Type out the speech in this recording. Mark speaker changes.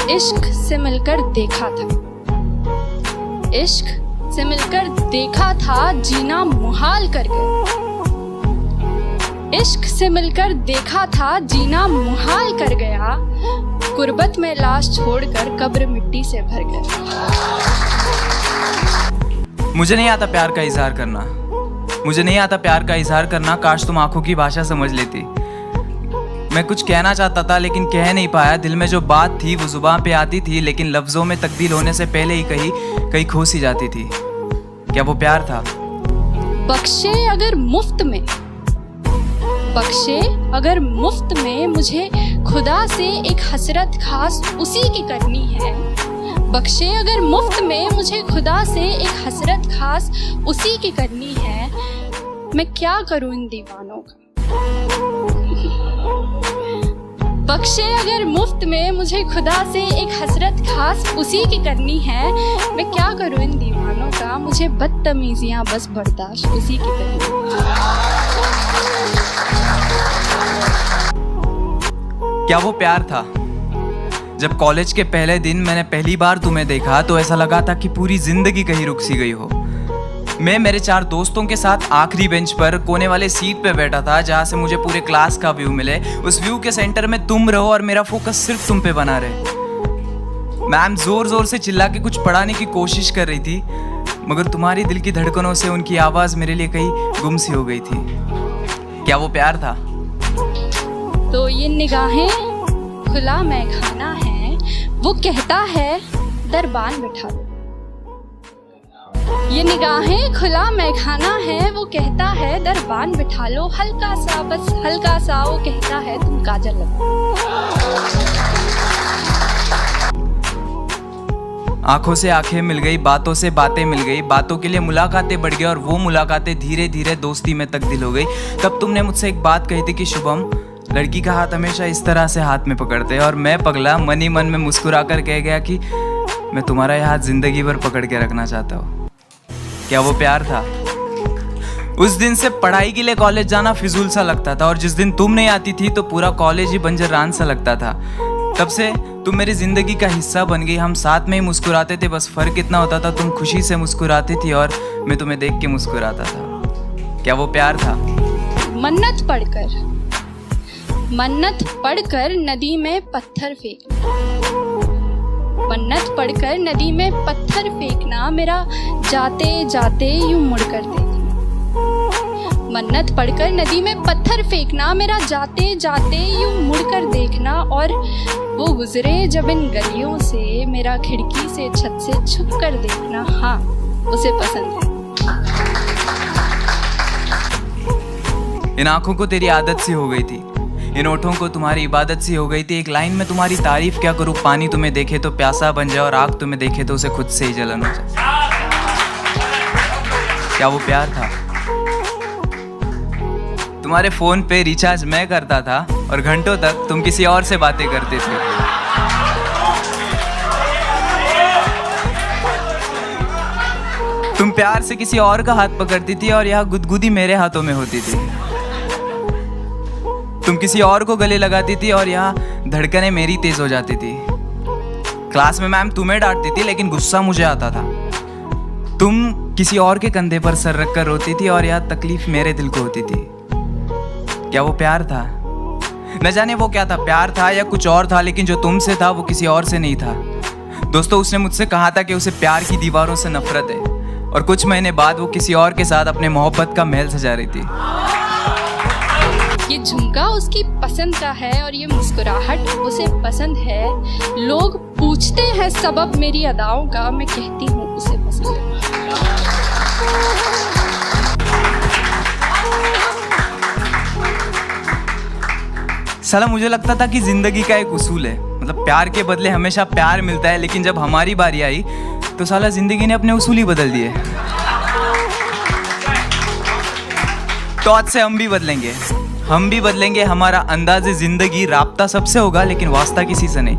Speaker 1: इश्क से मिलकर देखा था, इश्क से मिलकर देखा था, जीना मुहाल कर गया। इश्क से मिलकर देखा था, जीना मुहाल कर गया। गुर्बत में लाश छोड़कर कब्र मिट्टी से भर गया।
Speaker 2: मुझे नहीं आता प्यार का इजहार करना, मुझे नहीं आता प्यार का इजहार करना। काश तुम आंखों की भाषा समझ लेती। मैं कुछ कहना चाहता था लेकिन कह नहीं पाया। दिल में जो बात थी वो जुबान पे आती थी, लेकिन लफ्जों में तब्दील होने से पहले ही कहीं खो सी जाती थी। क्या वो प्यार था?
Speaker 1: बख्शे अगर मुफ्त में, बख्शे अगर मुफ्त में, मुझे खुदा से एक हसरत खास उसी की करनी है। बख्शे अगर मुफ्त में, मुझे खुदा से एक हसरत खास उसी की करनी है। मैं क्या करूं इन दीवानों का? बख्शे अगर मुफ्त में, मुझे खुदा से एक हसरत खास उसी की करनी है। मैं क्या करूं इन दीवानों का? मुझे बदतमीजियां बस बर्दाश्त उसी की करनी है।
Speaker 2: क्या वो प्यार था? जब कॉलेज के पहले दिन मैंने पहली बार तुम्हें देखा तो ऐसा लगा था कि पूरी जिंदगी कहीं रुक सी गई हो। मैं मेरे 4 दोस्तों के साथ आखिरी बेंच पर कोने वाले सीट पे बैठा था, जहाँ से मुझे पूरे क्लास का व्यू मिले। उस व्यू के सेंटर में तुम रहो और मेरा फोकस सिर्फ तुम पे बना रहे। मैम जोर जोर से चिल्ला के कुछ पढ़ाने की कोशिश कर रही थी, मगर तुम्हारी दिल की धड़कनों से उनकी आवाज़ मेरे लिए कहीं गुम सी हो गई थी। क्या वो प्यार था?
Speaker 1: तो ये निगाहें खुला मैखाना है, वो कहता है दरबान बिठा लो। ये निगाहें खुला मैखाना है, वो कहता है दरबान बिठा लो। हल्का सा, बस हल्का सा, वो कहता है तुम काजल लगाओ।
Speaker 2: आंखों से आंखें मिल गई, बातों से बातें मिल गई, बातों के लिए मुलाकातें बढ़ गई और वो मुलाकातें धीरे धीरे दोस्ती में तब्दील हो गई। तब तुमने मुझसे एक बात कही थी कि शुभम, लड़की का हाथ हमेशा इस तरह से हाथ में पकड़ते हैं। और मैं पगला मन ही मन में मुस्कुरा कर कह गया कि मैं तुम्हारा यह हाथ जिंदगी भर पकड़ के रखना चाहता हूँ। क्या वो प्यार था? उस दिन से पढ़ाई के लिए कॉलेज जाना फिजूल सा लगता था, और जिस दिन तुम नहीं आती थी तो पूरा कॉलेज ही बंजर रान सा लगता था। तब से तुम मेरी जिंदगी का हिस्सा बन गई। हम साथ में ही मुस्कुराते थे, बस फर्क इतना होता था तुम खुशी से मुस्कुराती थी और मैं तुम्हें देख के मुस्कुराता था। क्या वो प्यार था?
Speaker 1: मन्नत पढ़कर नदी में पत्थर फेंकना, मन्नत पढ़कर नदी में पत्थर फेंकना, मेरा जाते जाते यूं मुड़कर देखना। मन्नत पढ़कर नदी में पत्थर फेंकना, मेरा जाते जाते यूं मुड़कर देखना। और वो गुजरे जब इन गलियों से, मेरा खिड़की से छत से छुप कर देखना। हाँ, उसे पसंद है।
Speaker 2: इन आंखों को तेरी आदत सी हो गई थी, इन ओठों को तुम्हारी इबादत सी हो गई थी। एक लाइन में तुम्हारी तारीफ क्या करूँ, पानी तुम्हें देखे तो प्यासा बन जाए और आग तुम्हें देखे तो उसे खुद से ही जलन हो जाए। क्या वो प्यार था? तुम्हारे फोन पे रिचार्ज मैं करता था और घंटों तक तुम किसी और से बातें करते थे। तुम प्यार से किसी और का हाथ पकड़ती थी और यह गुदगुदी मेरे हाथों में होती थी। तुम किसी और को गले लगाती थी और यहाँ धड़कनें मेरी तेज हो जाती थी। क्लास में मैम तुम्हें डांटती थी लेकिन गुस्सा मुझे आता था। तुम किसी और के कंधे पर सर रखकर रोती थी और यह तकलीफ मेरे दिल को होती थी। क्या वो प्यार था? न जाने वो क्या था, प्यार था या कुछ और था, लेकिन जो तुमसे था वो किसी और से नहीं था। दोस्तों, उसने मुझसे कहा था कि उसे प्यार की दीवारों से नफरत है, और कुछ महीने बाद वो किसी और के साथ अपने मोहब्बत का महल सजा रही थी।
Speaker 1: ये झुमका उसकी पसंद का है और ये मुस्कुराहट उसे पसंद है। लोग पूछते हैं सबब मेरी अदाओं का, मैं कहती हूँ उसे पसंद है।
Speaker 2: साला मुझे लगता था कि जिंदगी का एक उसूल है, मतलब प्यार के बदले हमेशा प्यार मिलता है, लेकिन जब हमारी बारी आई तो साला जिंदगी ने अपने उसूल ही बदल दिए। तो आज से हम भी बदलेंगे, हमारा अंदाज़े जिंदगी राब्ता सबसे होगा, लेकिन वास्ता किसी से नहीं।